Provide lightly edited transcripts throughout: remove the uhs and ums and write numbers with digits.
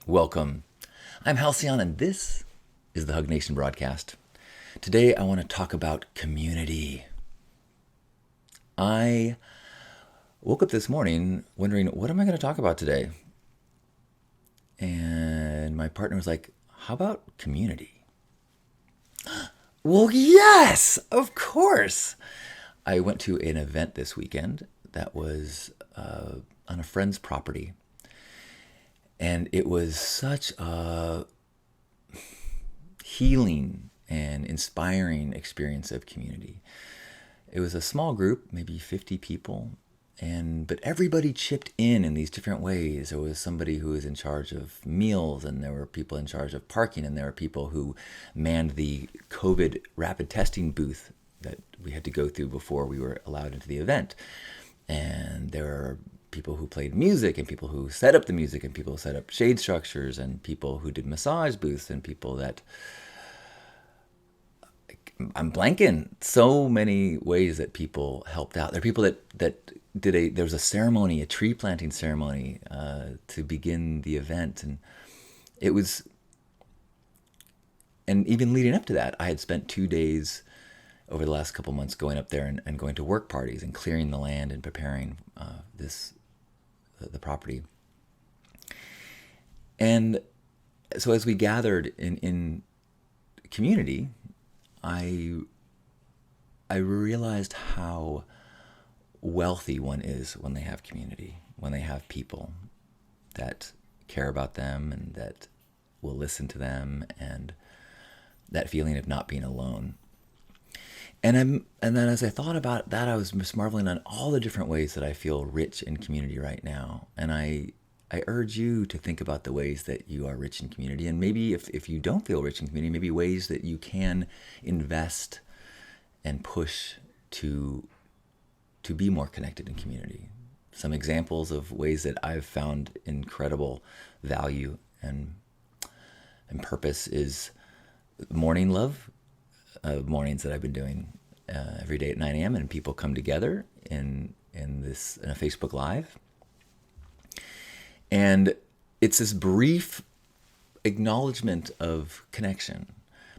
Welcome. I'm Halcyon, and this is the Hug Nation broadcast. Today, I want to talk about community. I woke up this morning wondering, what am I going to talk about today? And my partner was like, how about community? Well, yes, of course. I went to an event this weekend that was on a friend's property, and it was such a healing and inspiring experience of community. It was a small group, maybe 50 people, but everybody chipped in these different ways. There was somebody who was in charge of meals, and there were people in charge of parking, and there were people who manned the COVID rapid testing booth that we had to go through before we were allowed into the event. And there were people who played music, and people who set up the music, and people who set up shade structures, and people who did massage booths, and people that I'm blanking. So many ways that people helped out. There are people that there was a ceremony, a tree planting ceremony, to begin the event, and it was, and even leading up to that, I had spent 2 days over the last couple months going up there and going to work parties and clearing the land and preparing the property. And so as we gathered in community, I realized how wealthy one is when they have community, when they have people that care about them and that will listen to them, and that feeling of not being alone. And then as I thought about that, I was just marveling on all the different ways that I feel rich in community right now. And I urge you to think about the ways that you are rich in community, and maybe if you don't feel rich in community, maybe ways that you can invest and push to be more connected in community. Some examples of ways that I've found incredible value and purpose is morning love, mornings that I've been doing every day at 9 a.m. and people come together in a Facebook Live. And it's this brief acknowledgement of connection.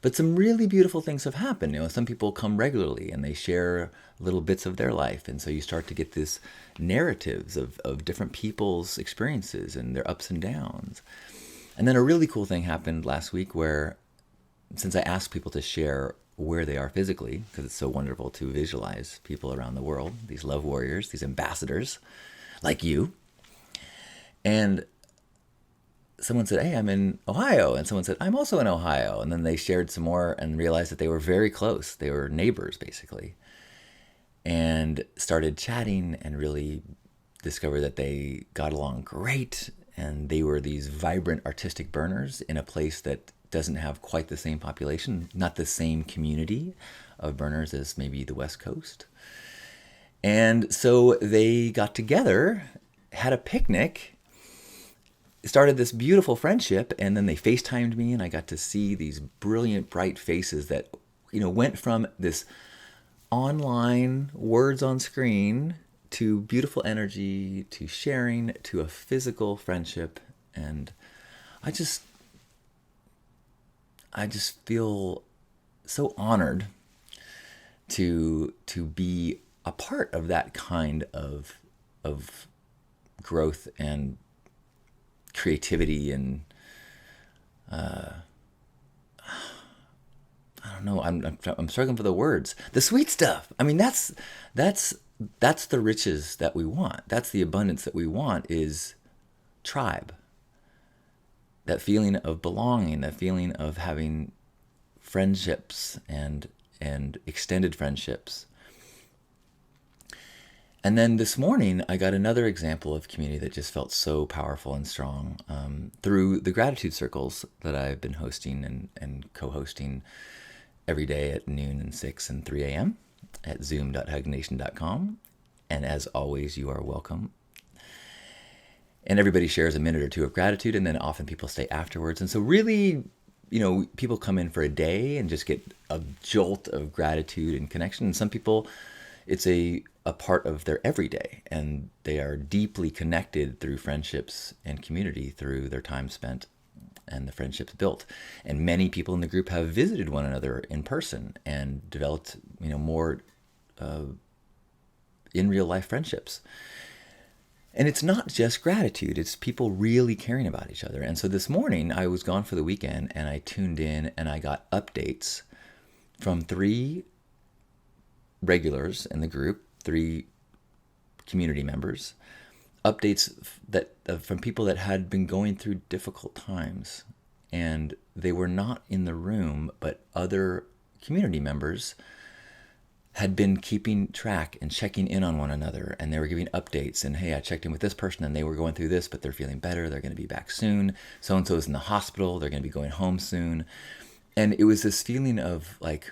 But some really beautiful things have happened. Some people come regularly and they share little bits of their life. And so you start to get this narratives of different people's experiences and their ups and downs. And then a really cool thing happened last week where, since I asked people to share where they are physically, because it's so wonderful to visualize people around the world, these love warriors, these ambassadors like you. And someone said, hey, I'm in Ohio. And someone said, I'm also in Ohio. And then they shared some more and realized that they were very close. They were neighbors, basically. And started chatting and really discovered that they got along great. And they were these vibrant artistic burners in a place that doesn't have quite the same population, not the same community of burners as maybe the West Coast. And so they got together, had a picnic, started this beautiful friendship, and then they FaceTimed me, and I got to see these brilliant, bright faces that, went from this online words on screen to beautiful energy, to sharing, to a physical friendship. And I just feel so honored to be a part of that kind of growth and creativity. And I don't know, I'm struggling for the words. The sweet stuff. I mean, that's the riches that we want. That's the abundance that we want, is tribe. That feeling of belonging, that feeling of having friendships and extended friendships. And then this morning, I got another example of community that just felt so powerful and strong through the gratitude circles that I've been hosting and co-hosting every day at noon and 6 and 3 a.m. at zoom.hugnation.com. And as always, you are welcome. And everybody shares a minute or two of gratitude, and then often people stay afterwards. And so really, people come in for a day and just get a jolt of gratitude and connection. And some people, it's a part of their everyday, and they are deeply connected through friendships and community through their time spent and the friendships built. And many people in the group have visited one another in person and developed, more in real life friendships. And it's not just gratitude, it's people really caring about each other. And so this morning I was gone for the weekend and I tuned in and I got updates from 3 regulars in the group, 3 community members, updates that from people that had been going through difficult times. And they were not in the room, but other community members had been keeping track and checking in on one another, and they were giving updates and, hey, I checked in with this person and they were going through this, but they're feeling better, they're going to be back soon. So and so is in the hospital, they're going to be going home soon. And it was this feeling of like,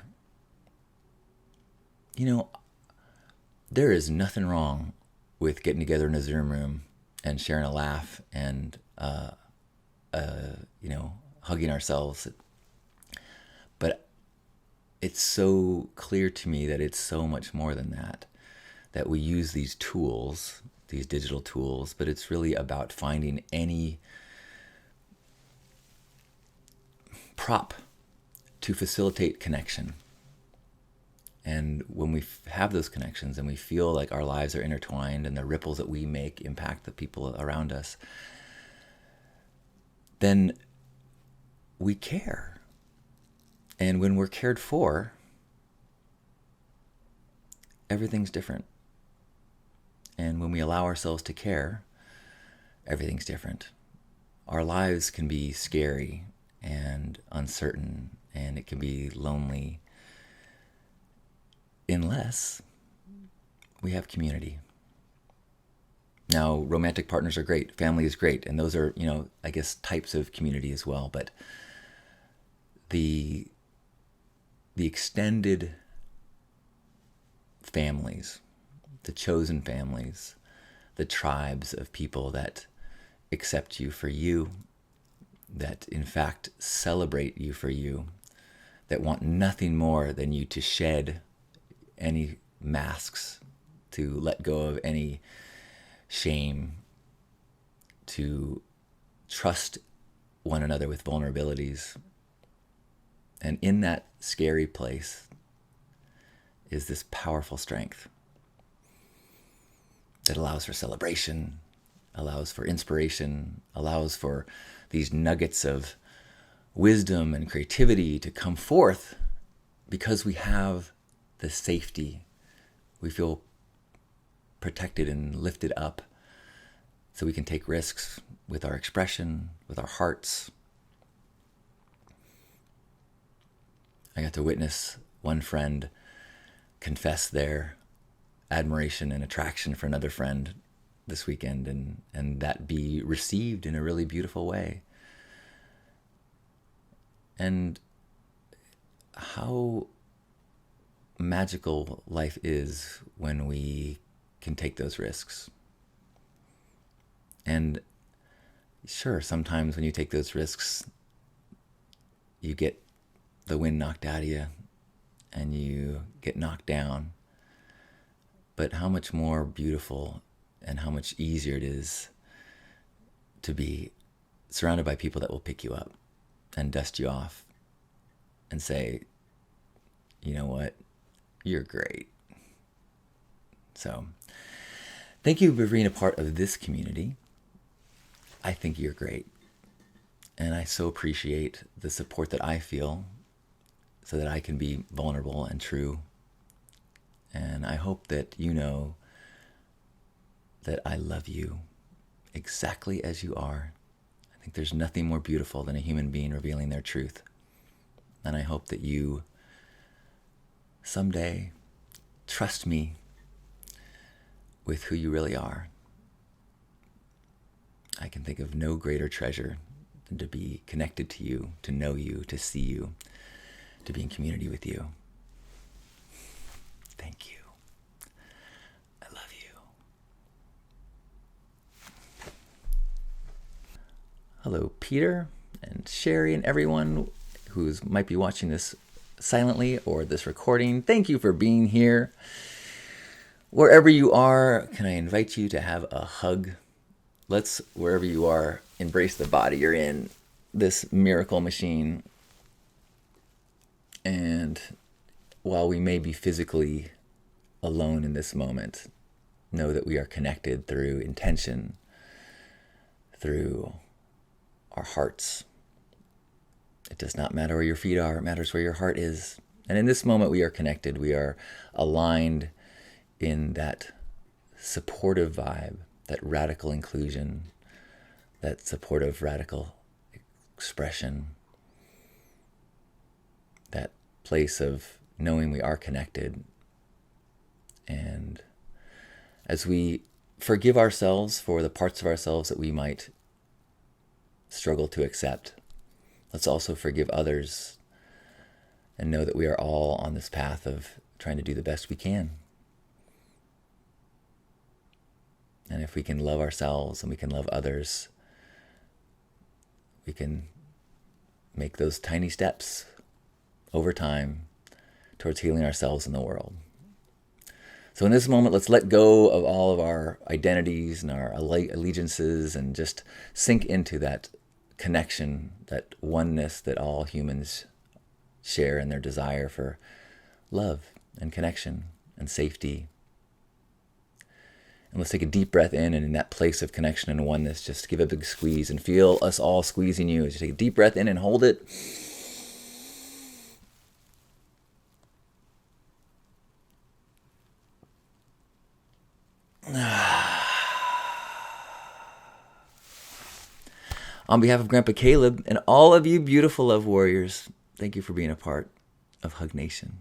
there is nothing wrong with getting together in a Zoom room and sharing a laugh and hugging ourselves. But it's so clear to me that it's so much more than that, that we use these tools, these digital tools, but it's really about finding any prop to facilitate connection. And when we have those connections and we feel like our lives are intertwined and the ripples that we make impact the people around us, then we care. And when we're cared for, everything's different. And when we allow ourselves to care, everything's different. Our lives can be scary and uncertain, and it can be lonely, unless we have community. Now, romantic partners are great, family is great, and those are, types of community as well. But the extended families, the chosen families, the tribes of people that accept you for you, that in fact celebrate you for you, that want nothing more than you to shed any masks, to let go of any shame, to trust one another with vulnerabilities. And in that scary place is this powerful strength that allows for celebration, allows for inspiration, allows for these nuggets of wisdom and creativity to come forth because we have the safety. We feel protected and lifted up so we can take risks with our expression, with our hearts. I got to witness one friend confess their admiration and attraction for another friend this weekend, and that be received in a really beautiful way. And how magical life is when we can take those risks. And sure, sometimes when you take those risks, you get the wind knocked out of you and you get knocked down. But how much more beautiful and how much easier it is to be surrounded by people that will pick you up and dust you off and say, you know what, you're great. So thank you for being a part of this community. I think you're great. And I so appreciate the support that I feel so that I can be vulnerable and true. And I hope that you know that I love you exactly as you are. I think there's nothing more beautiful than a human being revealing their truth. And I hope that you someday trust me with who you really are. I can think of no greater treasure than to be connected to you, to know you, to see you, to be in community with you. Thank you. I love you. Hello, Peter and Sherry and everyone who might be watching this silently or this recording. Thank you for being here. Wherever you are, can I invite you to have a hug? Let's, wherever you are, embrace the body you're in this miracle machine. And while we may be physically alone in this moment, know that we are connected through intention, through our hearts. It does not matter where your feet are, it matters where your heart is. And in this moment, we are connected. We are aligned in that supportive vibe, that radical inclusion, that supportive radical expression, that place of knowing we are connected. And as we forgive ourselves for the parts of ourselves that we might struggle to accept, let's also forgive others and know that we are all on this path of trying to do the best we can. And if we can love ourselves and we can love others, we can make those tiny steps over time towards healing ourselves and the world. So in this moment, let's let go of all of our identities and our allegiances and just sink into that connection, that oneness that all humans share in their desire for love and connection and safety. And let's take a deep breath in, and in that place of connection and oneness, just give a big squeeze and feel us all squeezing you as you take a deep breath in and hold it. On behalf of Grandpa Caleb and all of you beautiful love warriors, thank you for being a part of Hug Nation.